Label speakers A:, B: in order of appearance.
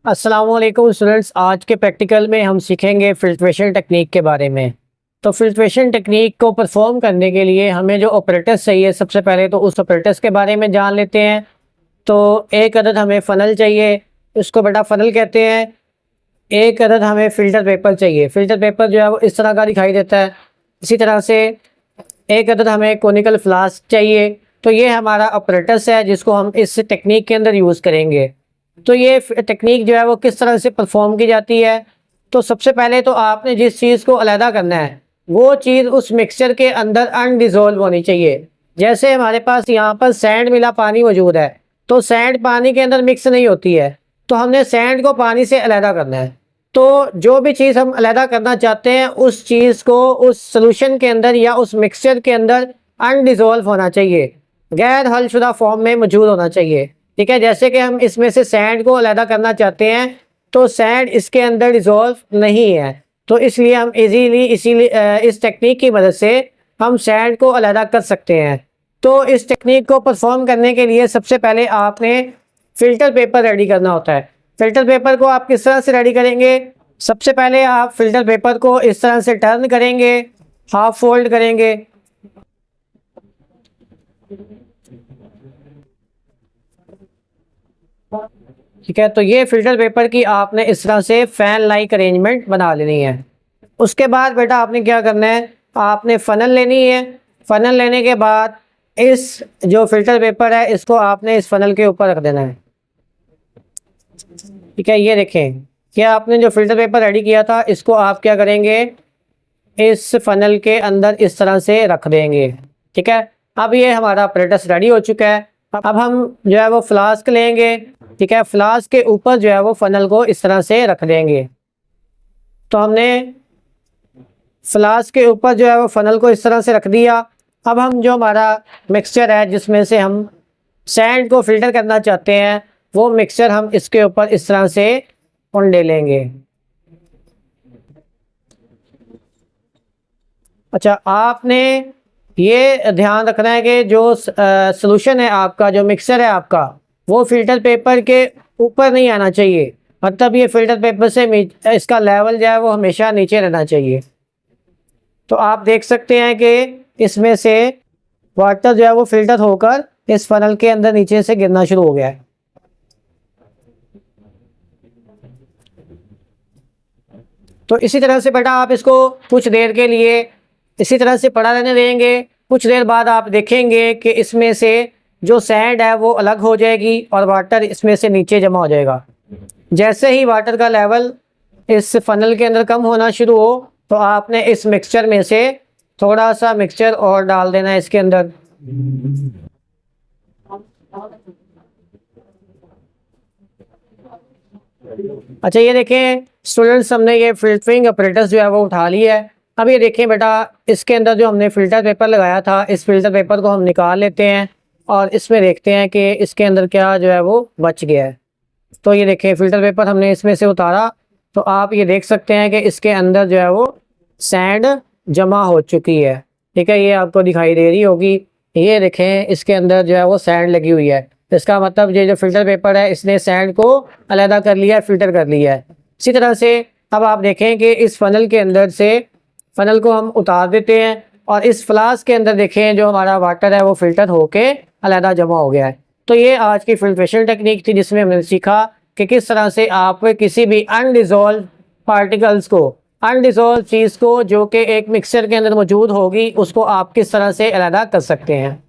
A: अस्सलाम वालेकुम स्टूडेंट्स। आज के प्रैक्टिकल में हम सीखेंगे फिल्ट्रेशन टेक्निक के बारे में। तो फिल्ट्रेशन टेक्निक को परफॉर्म करने के लिए हमें जो ऑपरेटर्स चाहिए, सबसे पहले तो उस ऑपरेटर्स के बारे में जान लेते हैं। तो एक अदद हमें फ़नल चाहिए, उसको बेटा फ़नल कहते हैं। एक अदद हमें फ़िल्टर पेपर चाहिए। फ़िल्टर पेपर जो है वो इस तरह का दिखाई देता है। इसी तरह से एक अदद हमें कोनिकल फ्लास्क चाहिए। तो ये हमारा ऑपरेटर्स है जिसको हम इस टेक्निक के अंदर यूज़ करेंगे। तो ये टेक्निक जो है वो किस तरह से परफॉर्म की जाती है। तो सबसे पहले तो आपने जिस चीज़ को अलहदा करना है वो चीज़ उस मिक्सचर के अंदर अनडिज़ोल्व होनी चाहिए। जैसे हमारे पास यहाँ पर सैंड मिला पानी मौजूद है, तो सैंड पानी के अंदर मिक्स नहीं होती है, तो हमने सैंड को पानी से अलहदा करना है। तो जो भी चीज़ हम अलहदा करना चाहते हैं उस चीज़ को उस सोल्यूशन के अंदर या उस मिक्सचर के अंदर अनडिज़ोल्व होना चाहिए, गैर हलशुदा फॉर्म में मौजूद होना चाहिए। ठीक है, जैसे कि हम इसमें से सैंड को अलहदा करना चाहते हैं तो सैंड इसके अंदर डिज़ोल्व नहीं है, तो इसलिए हम इसीलिए इस टेक्निक की मदद से हम सैंड को अलहदा कर सकते हैं। तो इस टेक्निक को परफॉर्म करने के लिए सबसे पहले आपने फ़िल्टर पेपर रेडी करना होता है। फ़िल्टर पेपर को आप किस तरह से रेडी करेंगे? सबसे पहले आप फ़िल्टर पेपर को इस तरह से टर्न करेंगे, हाफ फोल्ड करेंगे। ठीक है, तो ये फ़िल्टर पेपर की आपने इस तरह से फ़ैन लाइक अरेंजमेंट बना लेनी है। उसके बाद बेटा आपने क्या करना है, आपने फ़नल लेनी है। फ़नल लेने के बाद इस जो फ़िल्टर पेपर है इसको आपने इस फ़नल के ऊपर रख देना है। ठीक है, ये देखें कि आपने जो फ़िल्टर पेपर रेडी किया था इसको आप क्या करेंगे, इस फ़नल के अंदर इस तरह से रख देंगे। ठीक है, अब ये हमारा ऑपरेटर्स रेडी हो चुका है। अब हम जो है वो फ्लास्क लेंगे। ठीक है, फ्लास्क के ऊपर जो है वो फ़नल को इस तरह से रख देंगे। तो हमने फ्लास्क के ऊपर जो है वो फ़नल को इस तरह से रख दिया। अब हम जो हमारा मिक्सचर है जिसमें से हम सैंड को फ़िल्टर करना चाहते हैं वो मिक्सचर हम इसके ऊपर इस तरह से उंडे लेंगे। अच्छा, आपने ये ध्यान रखना है कि जो सॉल्यूशन है आपका, जो मिक्सचर है आपका, वो फ़िल्टर पेपर के ऊपर नहीं आना चाहिए। मतलब ये फ़िल्टर पेपर से इसका लेवल जो है वो हमेशा नीचे रहना चाहिए। तो आप देख सकते हैं कि इसमें से वाटर जो है वो फ़िल्टर होकर इस फ़नल के अंदर नीचे से गिरना शुरू हो गया है। तो इसी तरह से बेटा आप इसको कुछ देर के लिए इसी तरह से पड़ा रहने देंगे। कुछ देर बाद आप देखेंगे कि इसमें से जो सैंड है वो अलग हो जाएगी और वाटर इसमें से नीचे जमा हो जाएगा। जैसे ही वाटर का लेवल इस फ़नल के अंदर कम होना शुरू हो तो आपने इस मिक्सचर में से थोड़ा सा मिक्सचर और डाल देना है इसके अंदर। अच्छा, ये देखें स्टूडेंट्स, हमने ये फ़िल्टरिंग ऑपरेटर्स जो है वो उठा लिया है। अब ये देखें बेटा, इसके अंदर जो हमने फ़िल्टर पेपर लगाया था इस फ़िल्टर पेपर को हम निकाल लेते हैं और इसमें देखते हैं कि इसके अंदर क्या जो है वो बच गया है। तो ये देखें फ़िल्टर पेपर हमने इसमें से उतारा, तो आप ये देख सकते हैं कि इसके अंदर जो है वो सैंड जमा हो चुकी है। ठीक है, ये आपको दिखाई दे रही होगी। ये देखें इसके अंदर जो है वो सैंड लगी हुई है। इसका मतलब ये जो फ़िल्टर पेपर है इसने सैंड को अलहदा कर लिया है, फ़िल्टर कर लिया है। इसी तरह से अब आप देखें कि इस फ़नल के अंदर से फ़नल को हम उतार देते हैं और इस फ्लास्क के अंदर देखें जो हमारा वाटर है वो फ़िल्टर होके अलहदा जमा हो गया है। तो ये आज की फिल्ट्रेशन टेक्निक थी जिसमें हमने सीखा कि किस तरह से आप किसी भी अनडिज़ोल्व पार्टिकल्स को, अनडिज़ोल्व चीज़ को जो कि एक मिक्सचर के अंदर मौजूद होगी, उसको आप किस तरह से अलहदा कर सकते हैं।